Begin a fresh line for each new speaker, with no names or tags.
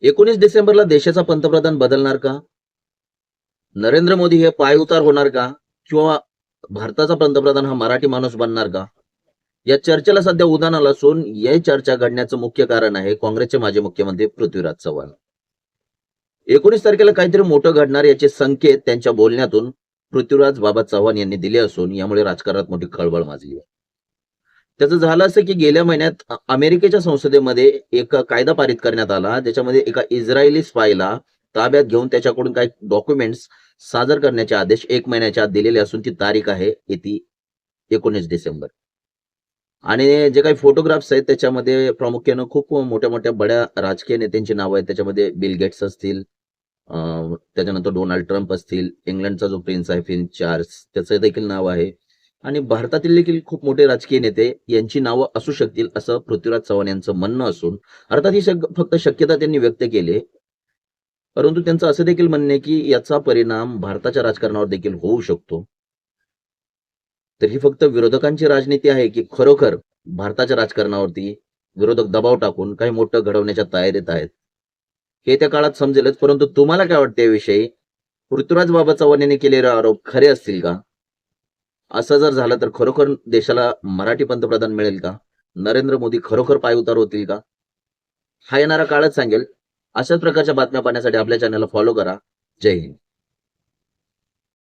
19 डिसेंबरला देशाचा पंतप्रधान बदलणार का? नरेंद्र मोदी हे पायउतार होणार का? किंवा भारताचा पंतप्रधान हा मराठी माणूस बनणार का? या चर्चेला सध्या उधाण आलं असून या चर्चा घडण्याचं मुख्य कारण आहे काँग्रेसचे माजी मुख्यमंत्री पृथ्वीराज चव्हाण. 19 तारखेला काहीतरी मोठं घडणार याचे संकेत त्यांच्या बोलण्यातून पृथ्वीराज बाबा चव्हाण यांनी दिले असून यामुळे राजकारणात मोठी खळबळ माजली आहे. त्याचं झालं असं की गेल्या महिन्यात अमेरिकेच्या संसदेमध्ये एक कायदा पारित करण्यात आला, ज्याच्यामध्ये एका इस्रायली स्पायला ताब्यात घेऊन त्याच्याकडून काही डॉक्युमेंट्स सादर करण्याचे आदेश 1 महिन्याच्या आत दिलेले असून ती तारीख आहे येती 19 डिसेंबर. आणि जे काही फोटोग्राफ्स आहेत त्याच्यामध्ये प्रामुख्यानं खूप मोठ्या मोठ्या बड्या राजकीय नेत्यांची नावं आहेत. त्याच्यामध्ये बिल गेट्स असतील, त्याच्यानंतर डोनाल्ड ट्रम्प असतील, इंग्लंडचा जो प्रिन्स आहे प्रिन्स चार्ल्स त्याचं देखील नाव आहे, आणि भारतातील देखील खूप मोठे राजकीय नेते यांची नावं असू शकतील असं पृथ्वीराज चव्हाण यांचं म्हणणं असून अर्थात ही फक्त शक्यता त्यांनी व्यक्त केली, परंतु त्यांचं असं देखील म्हणणं आहे की याचा परिणाम भारताच्या राजकारणावर देखील होऊ शकतो. तर ही फक्त विरोधकांची राजनीती आहे की खरोखर भारताच्या राजकारणावरती विरोधक दबाव टाकून काही मोठं घडवण्याच्या तयारीत आहेत, हे त्या काळात समजेलच. परंतु तुम्हाला काय वाटतं याविषयी? पृथ्वीराज बाबा चव्हाण यांनी केलेले आरोप खरे असतील का? असं जर झालं तर खरोखर देशाला मराठी पंतप्रधान मिळेल का? नरेंद्र मोदी खरोखर पायउतार होतील का? हा येणारा काळच सांगेल. अशाच प्रकारच्या बातम्या पाहण्यासाठी आपल्या चॅनलला फॉलो करा. जय हिंद.